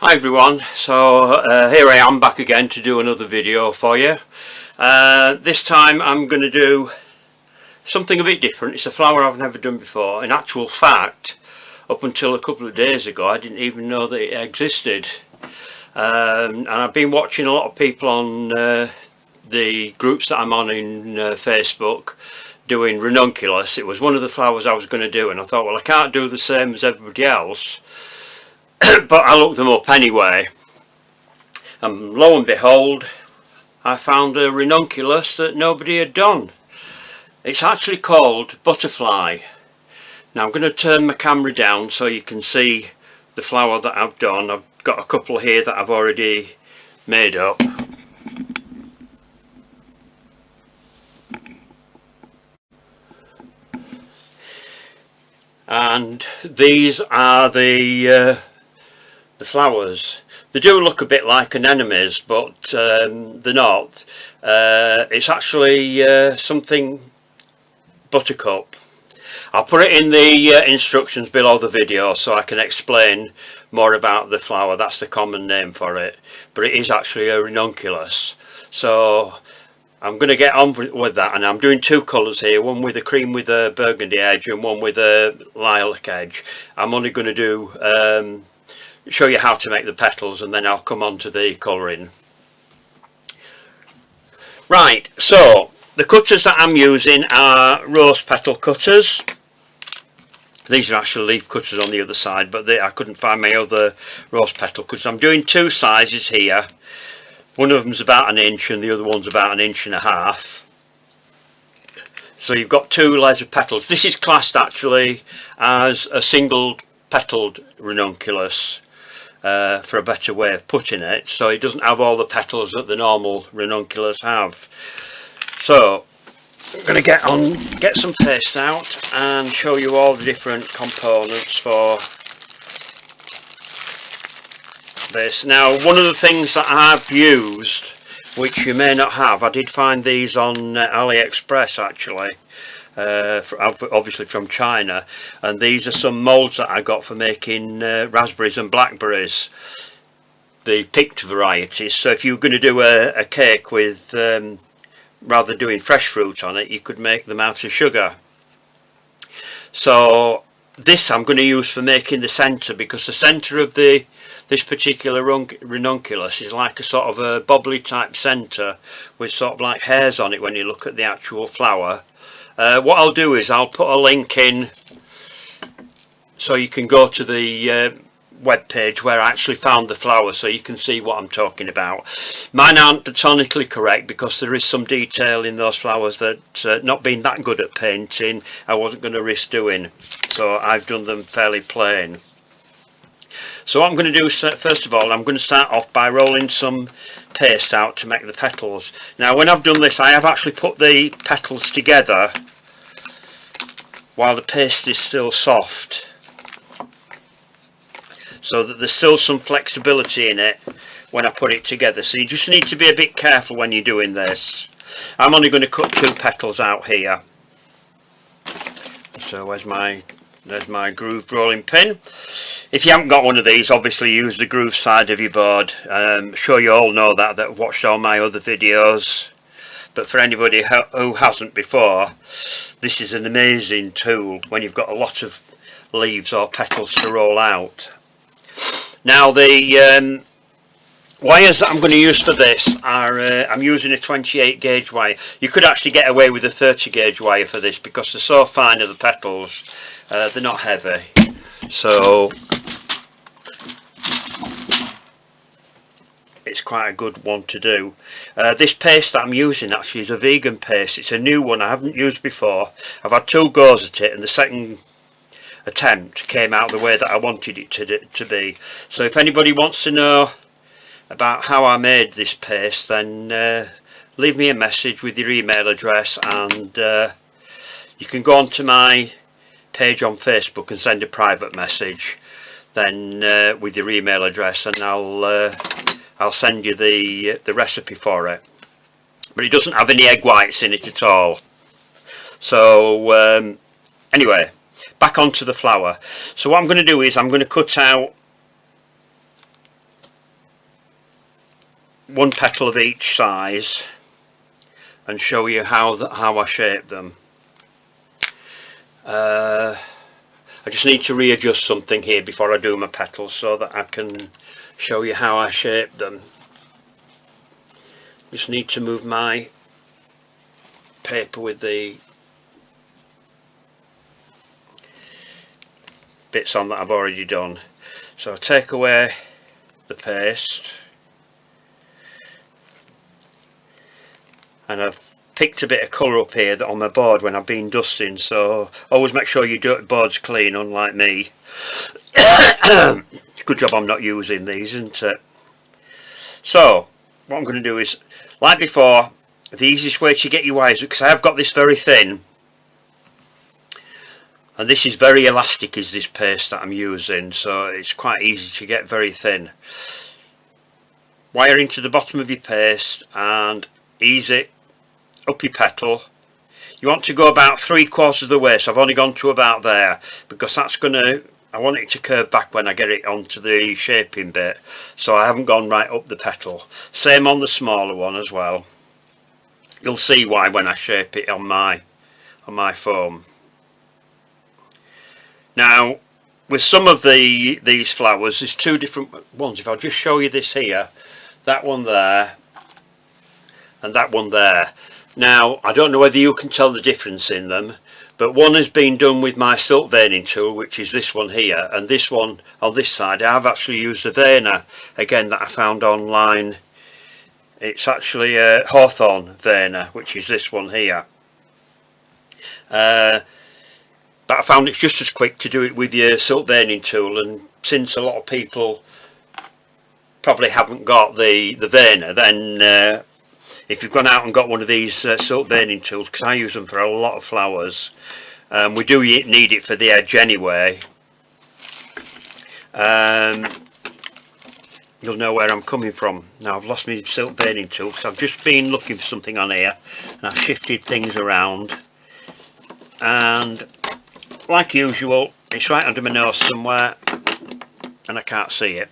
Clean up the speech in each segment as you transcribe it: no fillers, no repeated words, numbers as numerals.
Hi everyone, so here I am back again to do another video for you. This time I'm going to do something a bit different. It's a flower I've never done before. In actual fact, up until a couple of days ago I didn't even know that it existed. And I've been watching a lot of people on the groups that I'm on in Facebook doing Renunculus. It was one of the flowers I was going to do, and I thought, well, I can't do the same as everybody else. But I looked them up anyway, and lo and behold, I found a Renunculus that nobody had done. It's actually called Butterfly. Now I'm going to turn my camera down so you can see the flower that I've done. I've got a couple here that I've already made up. And these are the flowers. They do look a bit like anemones, but they're not. It's actually something buttercup. I'll put it in the instructions below the video so I can explain more about the flower. That's the common name for it, but it is actually a Renunculus. So I'm going to get on with that, and I'm doing two colours here, one with a cream with a burgundy edge and one with a lilac edge. I'm only going to do show you how to make the petals, and then I'll come on to the colouring. Right, so the cutters that I'm using are rose petal cutters. These are actually leaf cutters on the other side, but I couldn't find my other rose petal cutters. I'm doing two sizes here. One of them's about 1 inch and the other one's about 1.5 inches. So you've got two layers of petals. This is classed actually as a single petaled Renunculus, for a better way of putting it. So it doesn't have all the petals that the normal Renunculus have. So I'm going to get some paste out and show you all the different components for this. Now, one of the things that I've used, which you may not have, I did find these on AliExpress actually, obviously from China, and these are some moulds that I got for making raspberries and blackberries, the picked varieties. So if you're going to do a cake with rather than doing fresh fruit on it, you could make them out of sugar. So this I'm going to use for making the centre, because the centre of this particular Renunculus is like a sort of a bobbly type centre with sort of like hairs on it when you look at the actual flower. What I'll do is I'll put a link in so you can go to the web page where I actually found the flower, so you can see what I'm talking about. Mine aren't botanically correct because there is some detail in those flowers that not being that good at painting I wasn't going to risk doing, so I've done them fairly plain. So what I'm going to do, first of all, I'm going to start off by rolling some paste out to make the petals. Now when I've done this, I have actually put the petals together while the paste is still soft, so that there's still some flexibility in it when I put it together. So you just need to be a bit careful when you're doing this. I'm only going to cut 2 petals out here. So there's my grooved rolling pin. If you haven't got one of these, obviously use the groove side of your board. I'm sure you all know that have watched all my other videos, but for anybody who hasn't before, this is an amazing tool when you've got a lot of leaves or petals to roll out. Now the wires that I'm going to use for this are, I'm using a 28 gauge wire. You could actually get away with a 30 gauge wire for this because they're so fine are the petals, they're not heavy. So it's quite a good one to do. This paste that I'm using actually is a vegan paste. It's a new one I haven't used before. I've had 2 goes at it, and the second attempt came out the way that I wanted it to be. So if anybody wants to know about how I made this paste, then leave me a message with your email address, and you can go onto my page on Facebook and send a private message then with your email address, and I'll send you the recipe for it. But it doesn't have any egg whites in it at all. So anyway, back onto the flower. So what I'm going to do is I'm going to cut out one petal of each size and show you how I shape them. I just need to readjust something here before I do my petals so that I can show you how I shape them. Just need to move my paper with the bits on that I've already done. So I'll take away the paste, and I've picked a bit of colour up here on my board when I've been dusting, so always make sure your board's clean, unlike me. Good job I'm not using these, isn't it? So what I'm going to do is, like before, the easiest way to get your wires, because I have got this very thin, and this is very elastic, is this paste that I'm using, so it's quite easy to get very thin. Wire into the bottom of your paste and ease it up your petal. You want to go about 3/4 of the way, so I've only gone to about there, because that's going to, I want it to curve back when I get it onto the shaping bit, so I haven't gone right up the petal. Same on the smaller one as well. You'll see why when I shape it on my foam. Now with some of these flowers, there's two different ones. If I'll just show you this here, that one there and that one there. Now I don't know whether you can tell the difference in them, but one has been done with my silk veining tool, which is this one here, and this one on this side I've actually used a veiner again that I found online. It's actually a hawthorn veiner, which is this one here. But I found it's just as quick to do it with your silk veining tool, and since a lot of people probably haven't got the veiner, then if you've gone out and got one of these silk veining tools, because I use them for a lot of flowers, we do need it for the edge anyway. You'll know where I'm coming from. Now I've lost my silk veining tool because I've just been looking for something on here and I've shifted things around, and like usual it's right under my nose somewhere and I can't see it.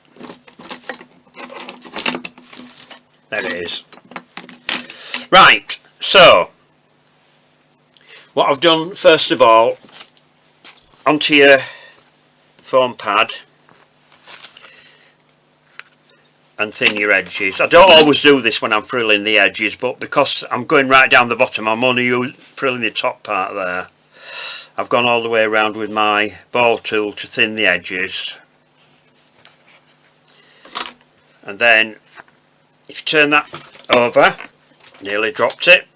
There it is. Right, so what I've done first of all, onto your foam pad and thin your edges. I don't always do this when I'm frilling the edges, but because I'm going right down the bottom, I'm only frilling the top part there. I've gone all the way around with my ball tool to thin the edges, and then if you turn that over, nearly dropped it,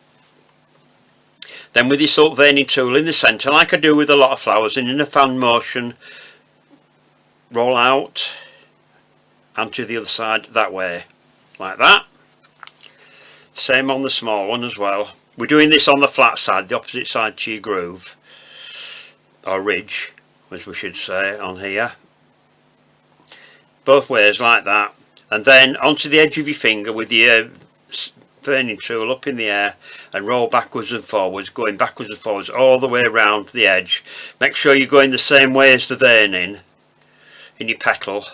then with your silk veining tool in the centre, like I do with a lot of flowers, and in a fan motion, roll out and to the other side that way, like that. Same on the small one as well. We're doing this on the flat side, the opposite side to your groove, or ridge as we should say on here. Both ways like that, and then onto the edge of your finger with your veining tool up in the air and roll backwards and forwards, going backwards and forwards all the way around the edge. Make sure you're going the same way as the veining in your petal,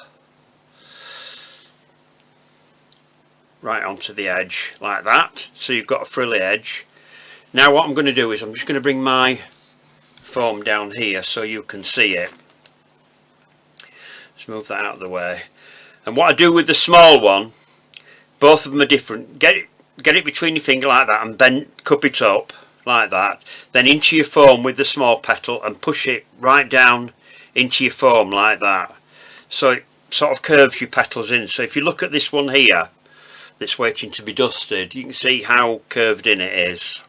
right onto the edge like that, so you've got a frilly edge. Now what I'm going to do is I'm just going to bring my foam down here so you can see it. Just move that out of the way. And what I do with the small one, both of them are different. Get it between your finger like that and then cup it up like that, then into your foam with the small petal and push it right down into your foam like that, so it sort of curves your petals in. So if you look at this one here that's waiting to be dusted, you can see how curved in it is.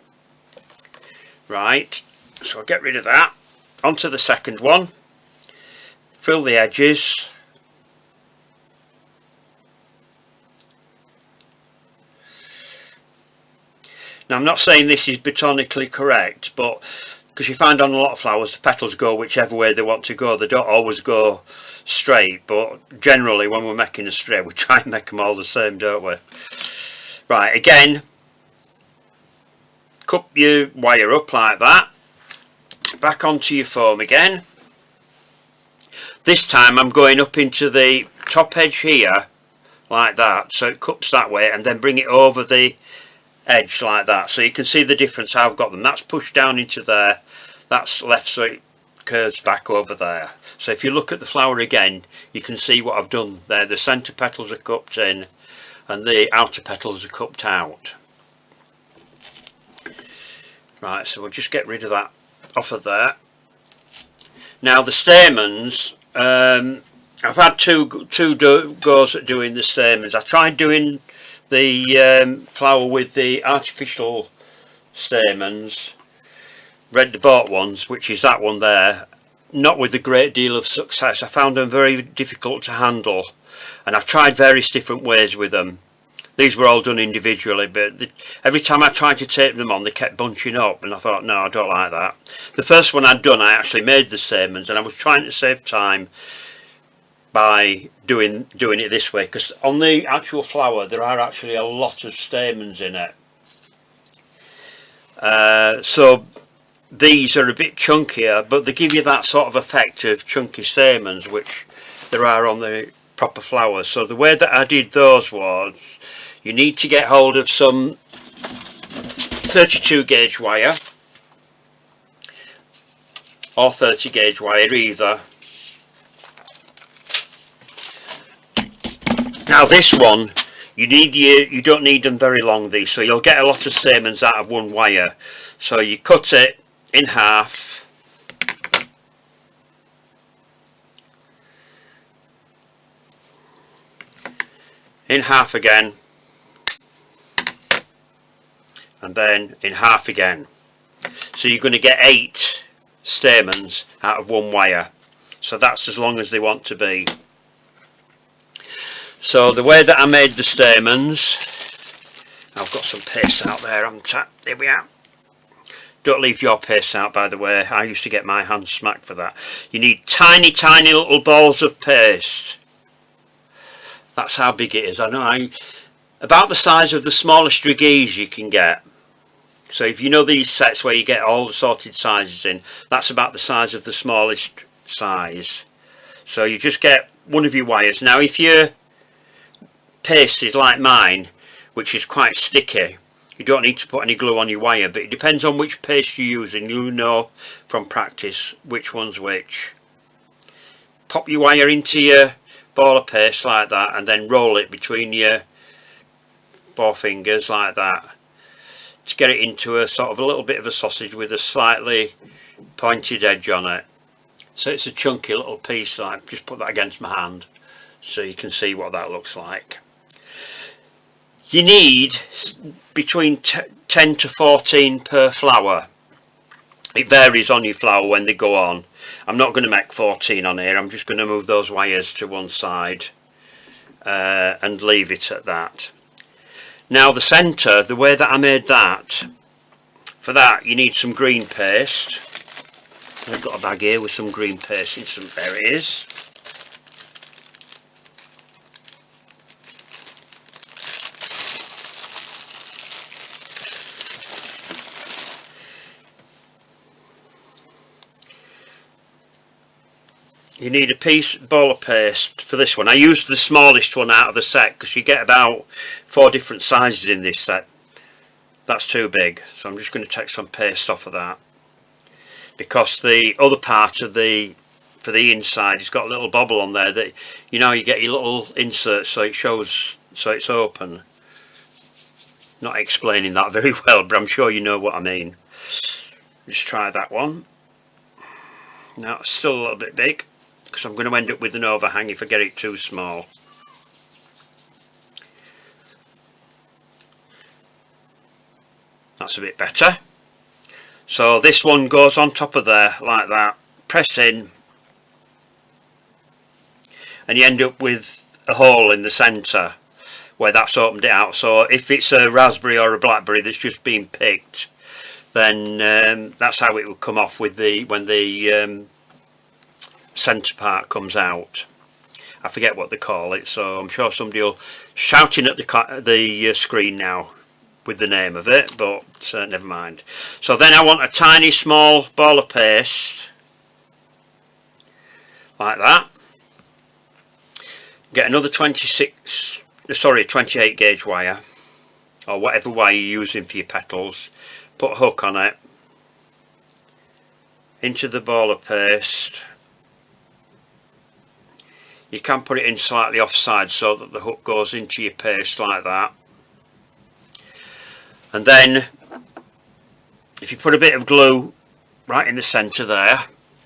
Right, so I'll get rid of that. Onto the second one, fill the edges. Now I'm not saying this is botanically correct, but because you find on a lot of flowers the petals go whichever way they want to go, they don't always go straight, but generally when we're making a straight we try and make them all the same, don't we? Right, again, cup your wire up like that, back onto your foam again. This time I'm going up into the top edge here like that, so it cups that way, and then bring it over the edge like that, so you can see the difference how I've got them. That's pushed down into there, that's left so it curves back over there. So if you look at the flower again, you can see what I've done there. The centre petals are cupped in and the outer petals are cupped out. Right, so we'll just get rid of that off of there. Now the stamens, I've had two goes at doing the stamens. I tried doing the flower with the artificial stamens, red bought ones, which is that one there, not with a great deal of success. I found them very difficult to handle, and I've tried various different ways with them. These were all done individually, but every time I tried to tape them on, they kept bunching up, and I thought, no, I don't like that. The first one I'd done, I actually made the stamens, and I was trying to save time by doing it this way, because on the actual flower there are actually a lot of stamens in it. So these are a bit chunkier, but they give you that sort of effect of chunky stamens which there are on the proper flowers. So the way that I did those was, you need to get hold of some 32 gauge wire or 30 gauge wire either. Now this one, you don't need them very long, these, so you'll get a lot of stamens out of one wire. So you cut it in half, in half again, and then in half again. So you're going to get 8 stamens out of one wire. So that's as long as they want to be. So the way that I made the stamens, I've got some paste out there on tap. There we are. Don't leave your paste out, by the way. I used to get my hands smacked for that. You need tiny, tiny little balls of paste. That's how big it is. I know, about the size of the smallest druggies you can get. So if you know these sets where you get all the sorted sizes in, that's about the size of the smallest size. So you just get one of your wires. Now if your paste is like mine, which is quite sticky, you don't need to put any glue on your wire, but it depends on which paste you use, and you know from practice which one's which. Pop your wire into your ball of paste like that, and then roll it between your 4 fingers like that to get it into a sort of a little bit of a sausage with a slightly pointed edge on it. So it's a chunky little piece. Like, just put that against my hand so you can see what that looks like. You need between 10 to 14 per flower. It varies on your flower when they go on. I'm not going to make 14 on here. I'm just going to move those wires to one side and leave it at that. Now the centre, the way that I made that, for that you need some green paste. I've got a bag here with some green paste in some, there it is. You need a ball of paste for this one. I used the smallest one out of the set because you get about 4 different sizes in this set. That's too big, so I'm just going to take some paste off of that, because the other part of for the inside, it's got a little bobble on there that, you know, you get your little insert so it shows, so it's open. Not explaining that very well, but I'm sure you know what I mean. Just try that one. Now it's still a little bit big, because I'm going to end up with an overhang if I get it too small. That's a bit better. So this one goes on top of there like that, press in, and you end up with a hole in the centre where that's opened it out. So if it's a raspberry or a blackberry that's just been picked, then that's how it will come off with when the centre part comes out. I forget what they call it, so I'm sure somebody will shouting at the screen now with the name of it, but never mind. So then I want a tiny small ball of paste like that. Get another 26 sorry, 28 gauge wire, or whatever wire you're using for your petals. Put a hook on it, into the ball of paste. You can put it in slightly offside so that the hook goes into your paste like that. And then if you put a bit of glue right in the centre there,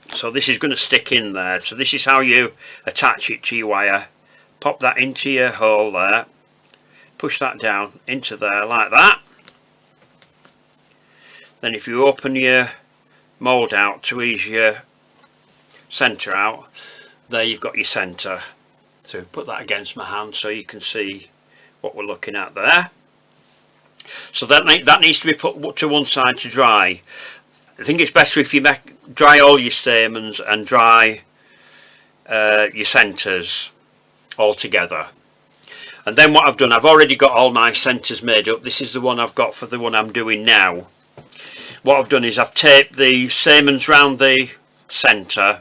so this is going to stick in there, so this is how you attach it to your wire. Pop that into your hole there, push that down into there like that. Then if you open your mould out to ease your centre out, there you've got your centre. So put that against my hand so you can see what we're looking at there. So that needs to be put to one side to dry. I think it's better if you dry all your stamens and dry your centres all together. And then what I've done, I've already got all my centres made up. This is the one I've got for the one I'm doing now. What I've done is I've taped the stamens round the centre.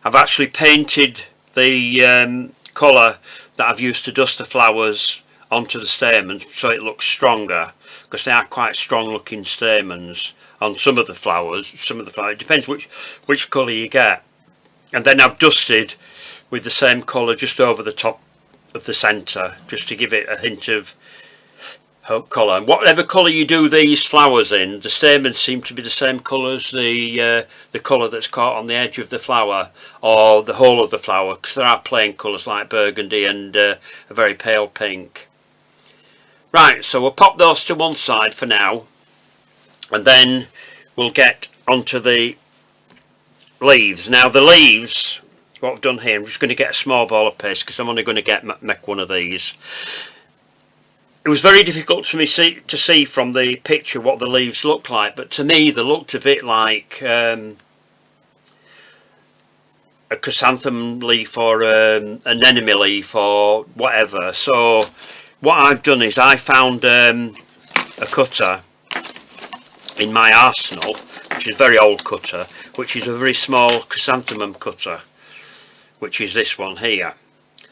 I've actually painted the colour that I've used to dust the flowers onto the stamens so it looks stronger, because they are quite strong looking stamens on some of the flowers. It depends which colour you get. And then I've dusted with the same colour just over the top of the centre, just to give it a hint of colour. And whatever colour you do these flowers in, the stamens seem to be the same colour as the colour that's caught on the edge of the flower or the whole of the flower, because there are plain colours like burgundy and a very pale pink. Right, so we'll pop those to one side for now, and then we'll get onto the leaves. Now the leaves, what I've done here, I'm just going to get a small ball of paste because I'm only going to make one of these. It was very difficult for me to see from the picture what the leaves looked like, but to me they looked a bit like a chrysanthemum leaf or an anemone leaf or whatever. So what I've done is I found a cutter in my arsenal, which is a very old cutter, which is a very small chrysanthemum cutter, which is this one here.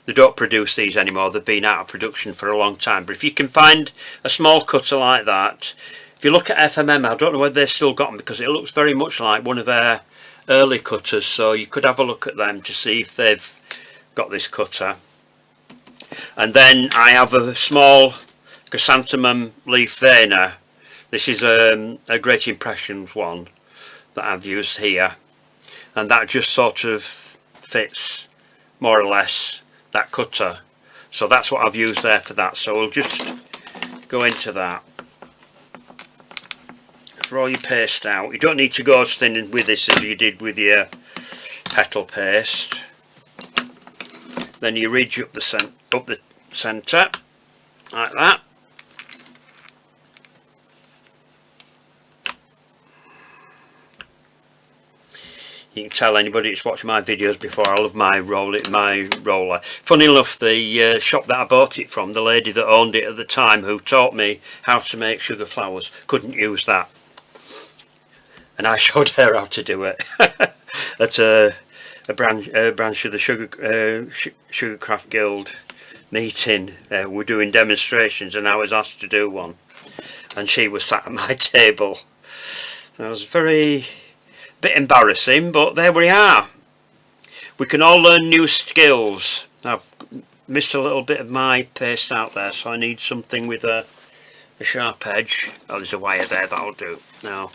They don't produce these anymore, they've been out of production for a long time. But if you can find a small cutter like that, if you look at FMM, I don't know whether they've still got them, because it looks very much like one of their early cutters, so you could have a look at them to see if they've got this cutter. And then I have a small chrysanthemum leaf veiner. This is a Great Impressions one that I've used here, and that just sort of fits more or less that cutter. So that's what I've used there for that. So we'll just go into that. Throw your paste out. You don't need to go as thin with this as you did with your petal paste. Then you ridge up the centre like that. You can tell anybody that's watched my videos before, I love my roller. Funny enough, the shop that I bought it from, the lady that owned it at the time, who taught me how to make sugar flowers, couldn't use that, and I showed her how to do it at a branch of the Sugarcraft Guild meeting. We're doing demonstrations, and I was asked to do one, and she was sat at my table. I was very bit embarrassing, but there we are. We can all learn new skills. I've missed a little bit of my paste out there, so I need something with a sharp edge. Oh, there's a wire there, that'll do. Now,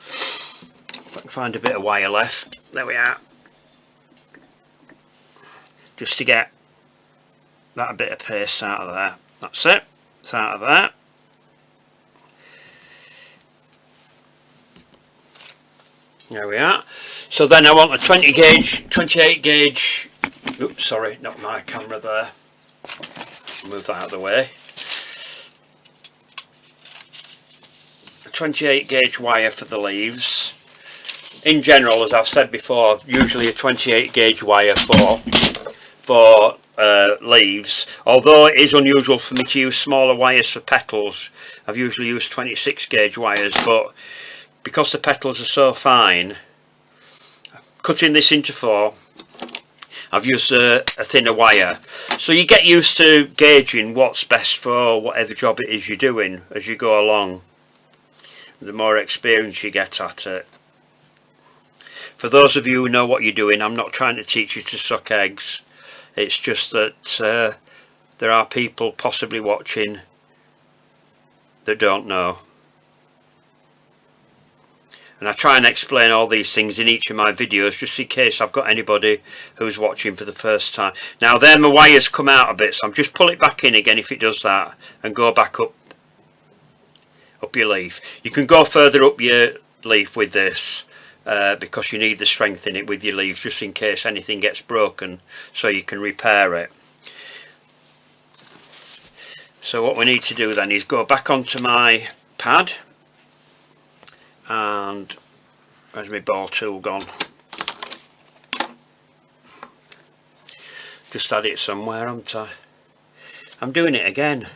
if I can find a bit of wire left, there we are. Just to get that bit of paste out of there. That's it. It's out of there. There we are. So then I want a 28 gauge, oops, sorry, not my camera there. Move that out of the way. A 28 gauge wire for the leaves. In general, as I've said before, usually a 28 gauge wire for leaves. Although it is unusual for me to use smaller wires for petals, I've usually used 26 gauge wires, but because the petals are so fine, cutting this into 4, I've used a thinner wire. So you get used to gauging what's best for whatever job it is you're doing as you go along. The more experience you get at it. For those of you who know what you're doing, I'm not trying to teach you to suck eggs. It's just that there are people possibly watching that don't know. And I try and explain all these things in each of my videos just in case I've got anybody who's watching for the first time. Now there my wires come out a bit, so I'm just pull it back in again if it does that and go back up your leaf. You can go further up your leaf with this because you need the strength in it with your leaves just in case anything gets broken so you can repair it. So what we need to do then is go back onto my pad. And where's my ball tool gone? Just had it somewhere, haven't I? I'm doing it again.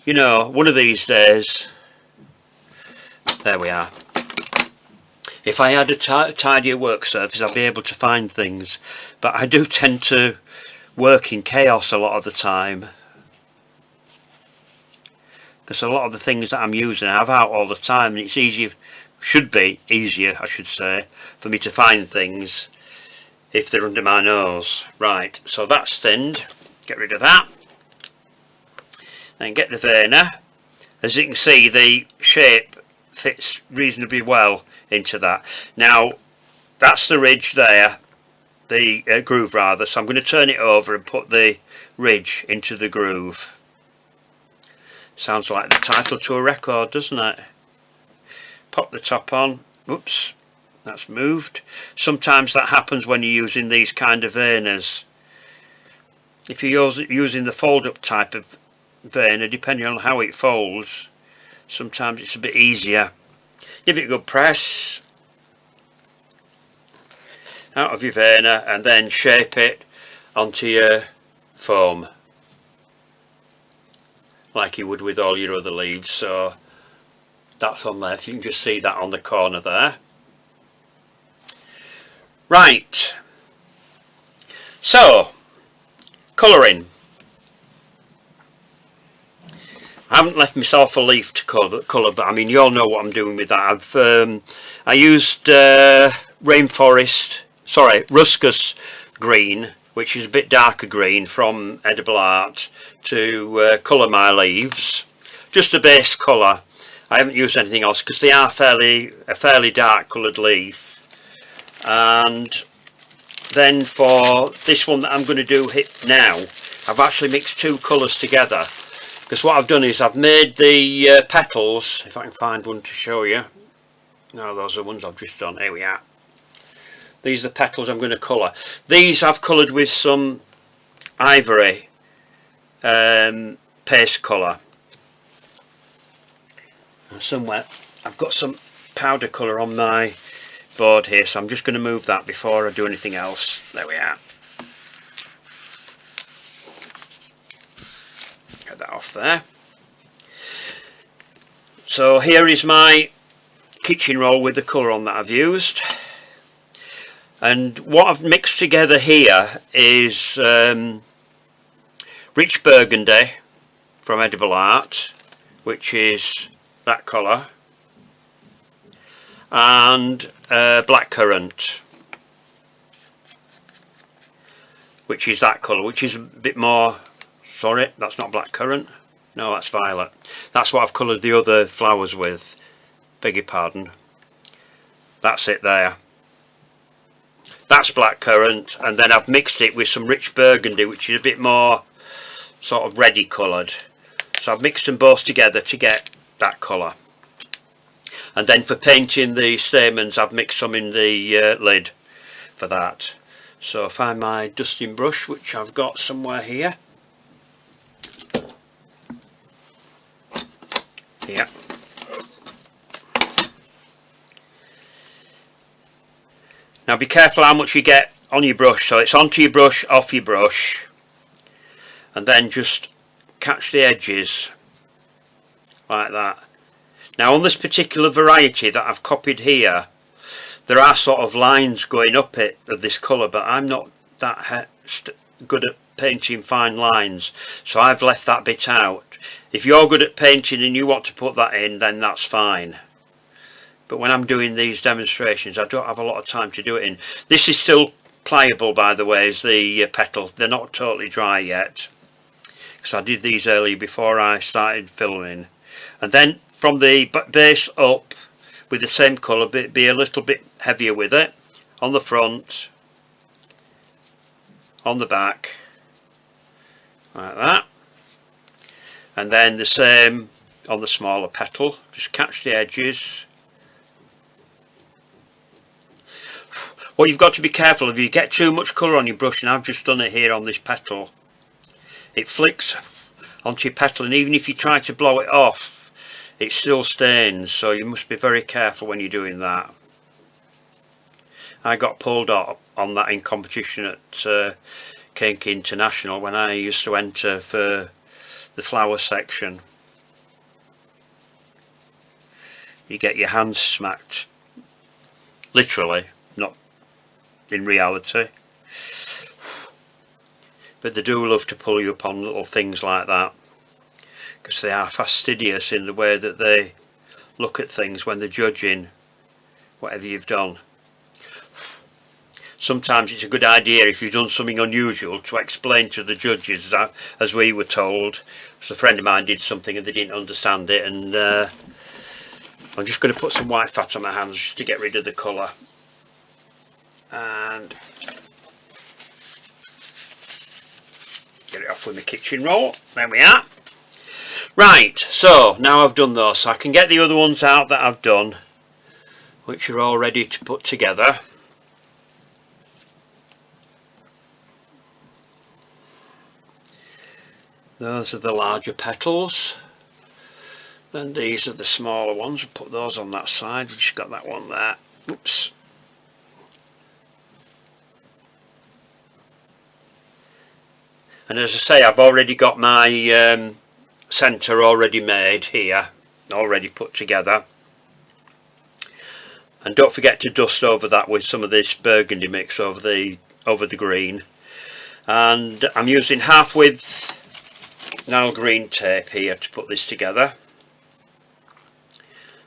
You know, one of these days. There we are. If I had a tidier work surface, I'd be able to find things. But I do tend to work in chaos a lot of the time. Because a lot of the things that I'm using I have out all the time, and it's easier, should be easier I should say, for me to find things if they're under my nose. Right, so that's thinned, get rid of that, then get the verner. As you can see, the shape fits reasonably well into that. Now that's the ridge there, the groove rather, so I'm going to turn it over and put the ridge into the groove. Sounds like the title to a record, doesn't it? Pop the top on. Whoops, that's moved. Sometimes that happens when you're using these kind of verners. If you're using the fold-up type of verner, depending on how it folds, sometimes it's a bit easier. Give it a good press out of your verner and then shape it onto your foam, like you would with all your other leaves. So that's on there, if you can just see that on the corner there. Right, so colouring. I haven't left myself a leaf to colour, but I mean, you all know what I'm doing with that. I used Ruscus green, which is a bit darker green from Edible Art, to colour my leaves. Just a base colour. I haven't used anything else because they are a fairly dark coloured leaf. And then for this one that I'm going to do now, I've actually mixed two colours together. Because what I've done is I've made the petals, if I can find one to show you. No, those are the ones I've just done. Here we are. These are the petals I'm going to colour. These I've coloured with some ivory paste colour. And somewhere I've got some powder colour on my board here, so I'm just going to move that before I do anything else. There we are. Get that off there. So here is my kitchen roll with the colour on that I've used. And what I've mixed together here is rich burgundy from Edible Art, which is that colour, and blackcurrant, which is that colour, which is a bit more, sorry, that's not blackcurrant, no, that's violet. That's what I've coloured the other flowers with, beg your pardon. That's it there. That's blackcurrant, and then I've mixed it with some rich burgundy, which is a bit more sort of reddy coloured. So I've mixed them both together to get that colour. And then for painting the stamens, I've mixed some in the lid for that. So find my dusting brush, which I've got somewhere here. Yeah. Now be careful how much you get on your brush, so it's onto your brush, off your brush, and then just catch the edges like that. Now on this particular variety that I've copied here, there are sort of lines going up it of this colour, but I'm not that good at painting fine lines, so I've left that bit out. If you're good at painting and you want to put that in, then that's fine. But when I'm doing these demonstrations, I don't have a lot of time to do it in. This is still pliable, by the way, as the petal. They're not totally dry yet, because I did these earlier before I started filming. And then from the base up, with the same colour, be a little bit heavier with it, on the front, on the back, like that. And then the same on the smaller petal, just catch the edges. What you've got to be careful of, if you get too much colour on your brush, and I've just done it here on this petal, it flicks onto your petal, and even if you try to blow it off, it still stains, so you must be very careful when you're doing that. I got pulled up on that in competition at Cake International when I used to enter for the flower section. You get your hands smacked, literally, not in reality, but they do love to pull you up on little things like that, because they are fastidious in the way that they look at things when they're judging whatever you've done. Sometimes it's a good idea, if you've done something unusual, to explain to the judges, as we were told. So a friend of mine did something and they didn't understand it, and I'm just going to put some white fat on my hands just to get rid of the colour. And get it off with my kitchen roll. There we are. Right, so now I've done those, so I can get the other ones out that I've done, which are all ready to put together. Those are the larger petals, then these are the smaller ones. We'll put those on that side. We've just got that one there. Oops. And as I say, I've already got my centre already made here, already put together. And don't forget to dust over that with some of this burgundy mix over the green. And I'm using half width Nile green tape here to put this together.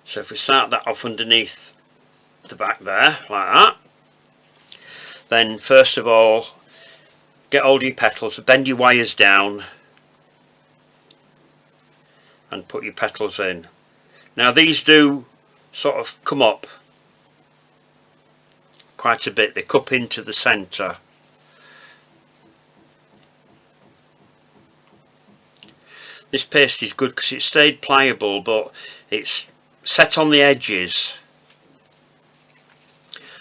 So if we start that off underneath the back there, like that, then first of all, get hold of your petals, bend your wires down and put your petals in. Now these do sort of come up quite a bit, they cup into the centre. This paste is good because it stayed pliable, but it's set on the edges,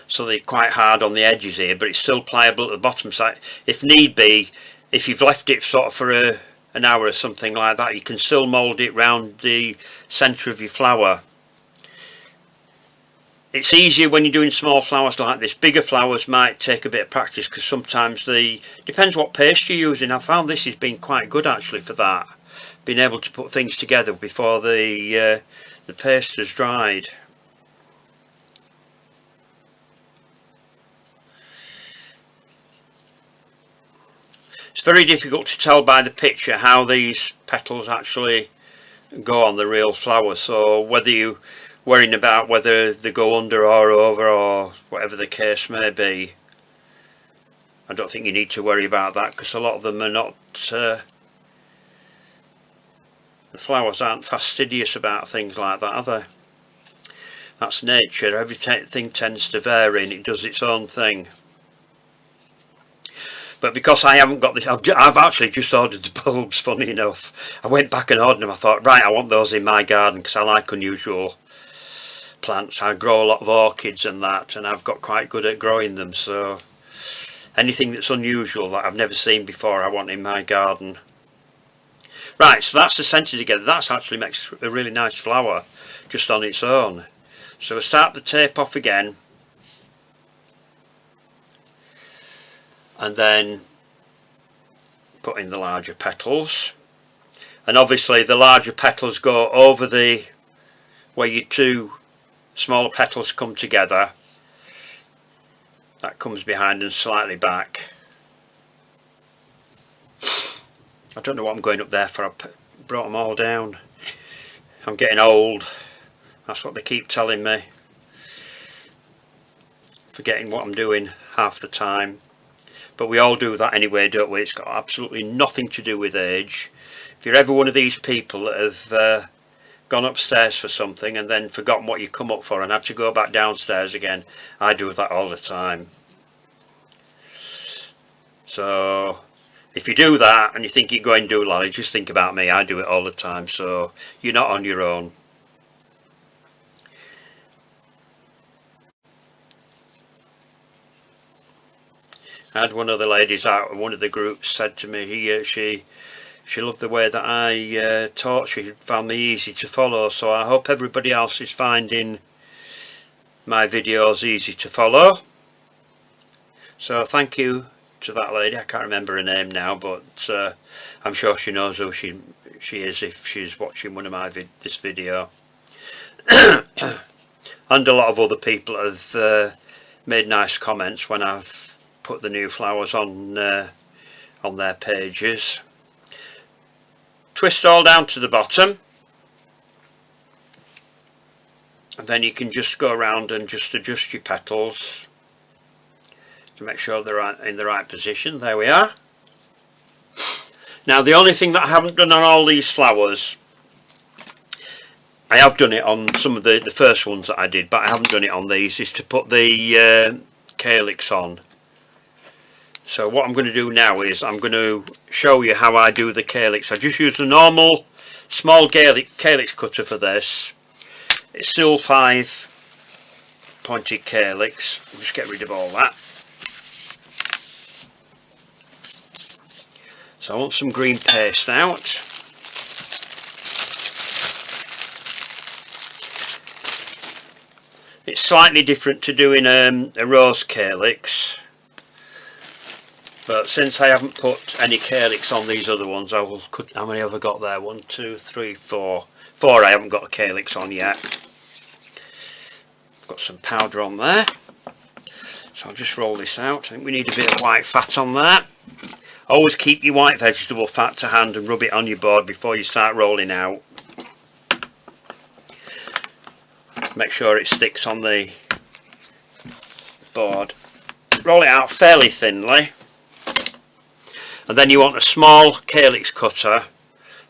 so they're quite hard on the edges here, but it's still pliable at the bottom side. If need be, if you've left it sort of for an hour or something like that, you can still mould it round the centre of your flower. It's easier when you're doing small flowers like this. Bigger flowers might take a bit of practice, because sometimes depends what paste you're using. I found this has been quite good actually for that, being able to put things together before the paste has dried. It's very difficult to tell by the picture how these petals actually go on the real flower, so whether you're worrying about whether they go under or over or whatever the case may be, I don't think you need to worry about that, because a lot of them are not, the flowers aren't fastidious about things like that, are they? That's nature. Everything tends to vary and it does its own thing. But because I haven't got this, I've actually just ordered the bulbs, funny enough. I went back and ordered them. I thought, right, I want those in my garden because I like unusual plants. I grow a lot of orchids and that, and I've got quite good at growing them. So anything that's unusual that I've never seen before, I want in my garden. Right, so that's the centre together. That actually makes a really nice flower just on its own. So we'll start the tape off again, and then put in the larger petals. And obviously the larger petals go over where your two smaller petals come together. That comes behind and slightly back. I don't know what I'm going up there for. I brought them all down. I'm getting old. That's what they keep telling me. Forgetting what I'm doing half the time. But we all do that anyway, don't we? It's got absolutely nothing to do with age. If you're ever one of these people that have gone upstairs for something and then forgotten what you come up for and had to go back downstairs again, I do that all the time. So if you do that and you think you're going to do lolly, just think about me. I do it all the time, so you're not on your own. I had one of the ladies out, one of the groups said to me she loved the way that I taught. She found me easy to follow, so I hope everybody else is finding my videos easy to follow. So thank you to that lady. I can't remember her name now, but I'm sure she knows who she is if she's watching one of my this video. And a lot of other people have made nice comments when I've put the new flowers on their pages. Twist all down to the bottom, and then you can just go around and just adjust your petals to make sure they're in the right position. There we are. Now the only thing that I haven't done on all these flowers, I have done it on some of the first ones that I did, but I haven't done it on these, is to put the calyx on. So what I'm going to do now is I'm going to show you how I do the calyx. I just use a normal small calyx cutter for this. It's still 5 pointed calyx. I'll just get rid of all that. So I want some green paste out. It's slightly different to doing a rose calyx. But since I haven't put any calyx on these other ones, I will cut. How many have I got there? 1, 2, 3, 4. 4 I haven't got a calyx on yet. Got some powder on there. So I'll just roll this out. I think we need a bit of white fat on there. Always keep your white vegetable fat to hand and rub it on your board before you start rolling out. Make sure it sticks on the board. Roll it out fairly thinly. And then you want a small calyx cutter.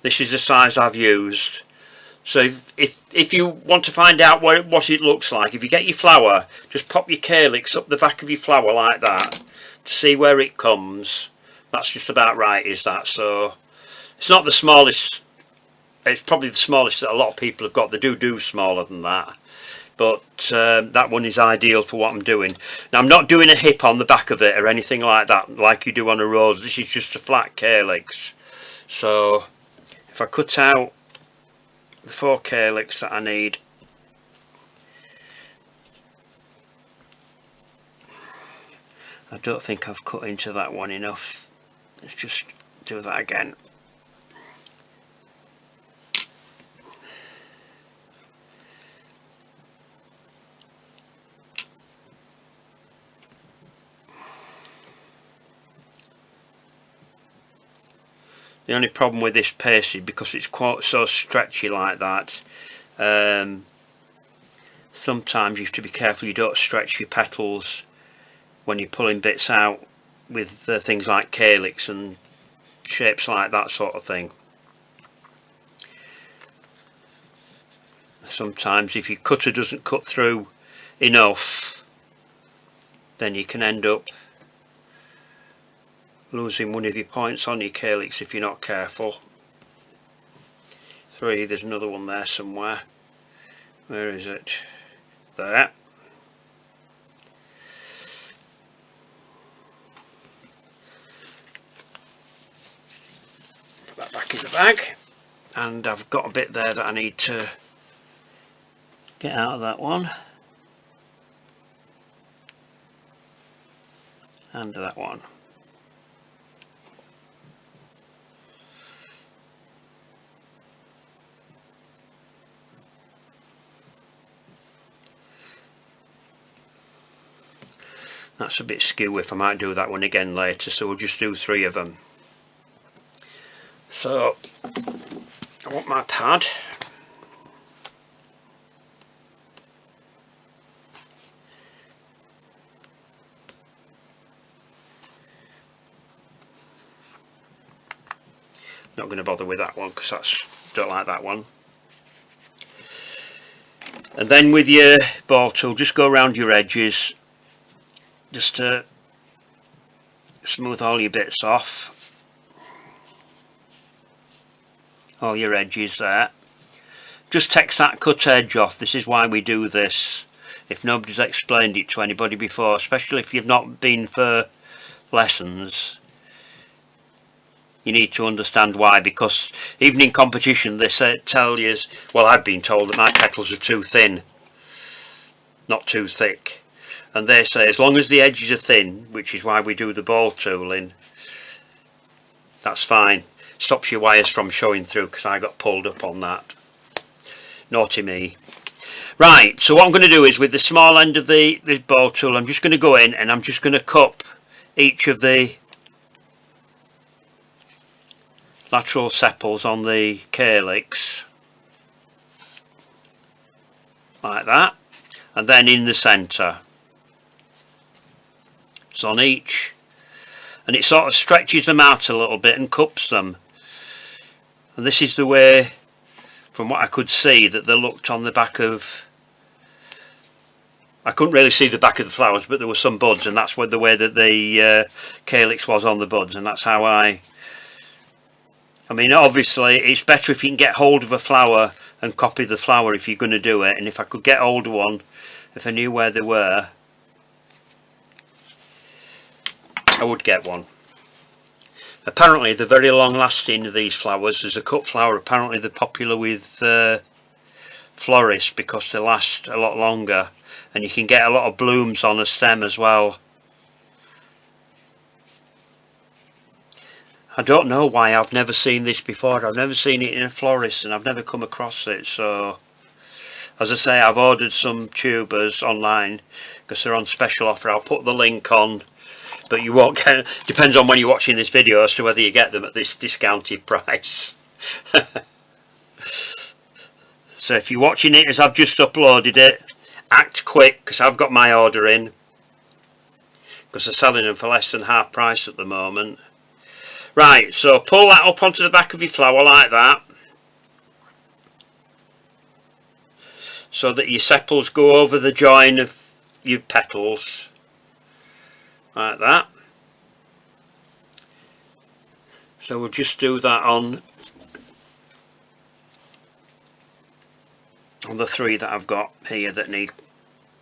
This is the size I've used. So if you want to find out what it looks like, if you get your flower, just pop your calyx up the back of your flower like that to see where it comes. That's just about right, is that? So it's not the smallest. It's probably the smallest that a lot of people have got. They do smaller than that. But that one is ideal for what I'm doing. Now I'm not doing a hip on the back of it or anything like that, like you do on a rose. This is just a flat calyx. So if I cut out the 4 calyx that I need, I don't think I've cut into that one enough. Let's just do that again. The only problem with this paste is because it's quite so stretchy like that. Sometimes you have to be careful you don't stretch your petals when you're pulling bits out with things like calyx and shapes like that sort of thing. Sometimes if your cutter doesn't cut through enough, then you can end up losing one of your points on your calyx if you're not careful. 3, there's another one there somewhere. Where is it? There. Put that back in the bag. And I've got a bit there that I need to get out of that one. And that one. That's a bit skew if I might do that one again later, so we'll just do 3 of them. So I want my pad. Not going to bother with that one because don't like that one. And then with your ball tool, just go around your edges, just to smooth all your bits off, all your edges there. Just takes that cut edge off. This is why we do this. If nobody's explained it to anybody before, especially if you've not been for lessons, you need to understand why, because even in competition they tell you, well, I've been told that my petals are too thin, not too thick, and they say as long as the edges are thin, which is why we do the ball tooling, that's fine. Stops your wires from showing through, because I got pulled up on that. Naughty me. Right, so what I'm going to do is with the small end of the ball tool, I'm just going to go in and I'm just going to cup each of the lateral sepals on the calyx like that, and then in the centre. It's on each, and it sort of stretches them out a little bit and cups them, and this is the way, from what I could see, that they looked on the back of, I couldn't really see the back of the flowers, but there were some buds, and that's the way that the calyx was on the buds, and that's how I mean, obviously it's better if you can get hold of a flower and copy the flower if you're going to do it, and if I could get hold of one, if I knew where they were, I would get one. Apparently they're very long lasting, these flowers. As a cut flower, apparently they're popular with florists because they last a lot longer, and you can get a lot of blooms on a stem as well. I don't know why I've never seen this before. I've never seen it in a florist, and I've never come across it. So, as I say, I've ordered some tubers online because they're on special offer. I'll put the link on, but you won't get. Depends on when you're watching this video as to whether you get them at this discounted price. So if you're watching it as I've just uploaded it, act quick because I've got my order in, because they're selling them for less than half price at the moment. Right, so pull that up onto the back of your flower like that, so that your sepals go over the join of your petals, like that. So we'll just do that on the three that I've got here that need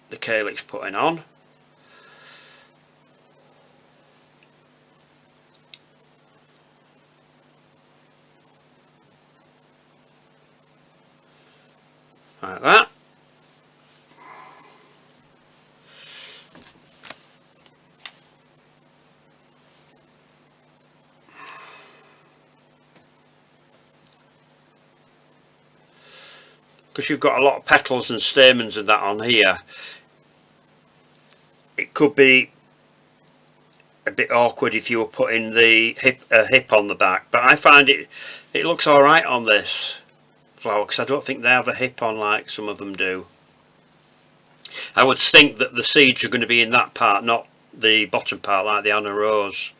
the calyx putting on. Like that. Because you've got a lot of petals and stamens and that on here, it could be a bit awkward if you were putting the hip on the back, but I find it looks alright on this flower because I don't think they have a hip on like some of them do. I would think that the seeds are going to be in that part, not the bottom part like the Anna Rose.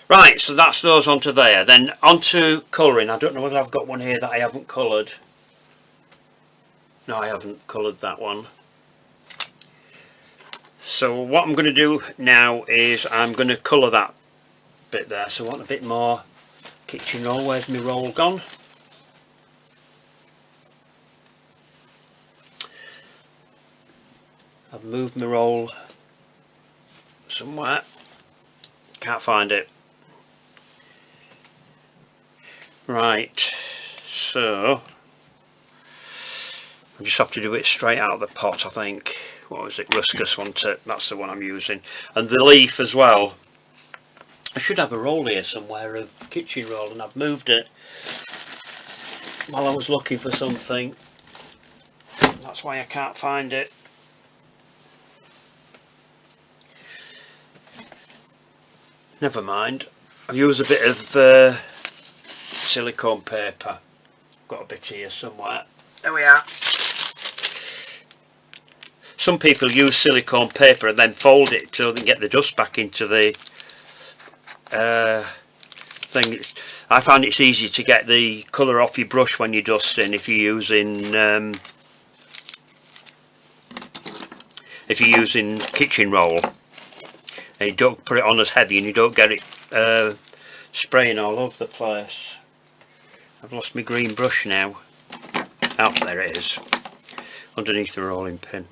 Right, so that's those onto there. Then onto colouring. I don't know whether I've got one here that I haven't coloured. No, I haven't coloured that one. So what I'm going to do now is I'm going to colour that bit there. So I want a bit more kitchen roll. Where's my roll gone? I've moved my roll somewhere. Can't find it. Right, so I just have to do it straight out of the pot, I think. What was it? Ruscus, wasn't it? That's the one I'm using. And the leaf as well. I should have a roll here somewhere of kitchen roll, and I've moved it while I was looking for something. That's why I can't find it. Never mind. I've used a bit of silicone paper. Got a bit here somewhere. There we are. Some people use silicone paper and then fold it so they can get the dust back into the thing. I find it's easy to get the colour off your brush when you're dusting if you're using kitchen roll, and you don't put it on as heavy and you don't get it spraying all over the place. I've lost my green brush now. Oh, there it is, underneath the rolling pin.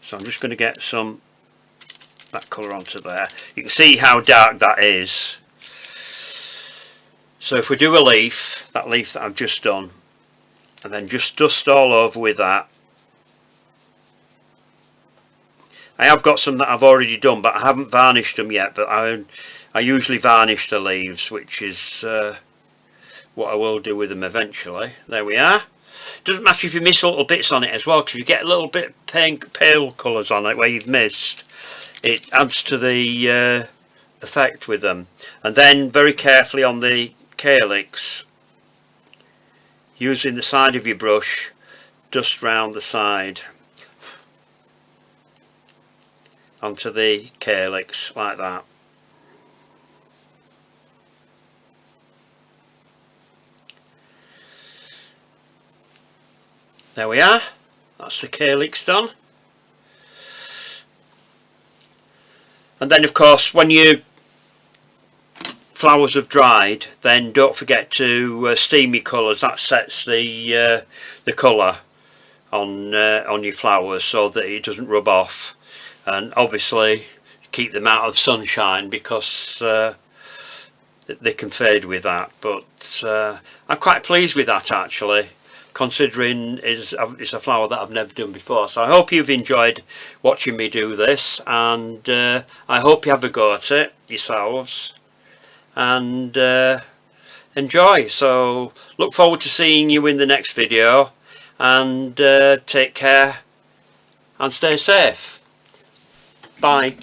So I'm just going to get that colour onto there. You can see how dark that is. So if we do a leaf, that leaf that I've just done, and then just dust all over with that. I have got some that I've already done, but I haven't varnished them yet, but I usually varnish the leaves, which is what I will do with them eventually. There we are. Doesn't matter if you miss little bits on it as well, because you get a little bit of pale colours on it where you've missed. It adds to the effect with them. And then very carefully on the calyx, using the side of your brush, dust round the side onto the calyx like that. There we are, that's the calyx done. And then of course when your flowers have dried, then don't forget to steam your colours. That sets the colour on your flowers so that it doesn't rub off, and obviously keep them out of sunshine because they can fade with that. But I'm quite pleased with that actually, considering it's a flower that I've never done before. So I hope you've enjoyed watching me do this, and I hope you have a go at it yourselves and enjoy. So look forward to seeing you in the next video, and take care and stay safe. Bye.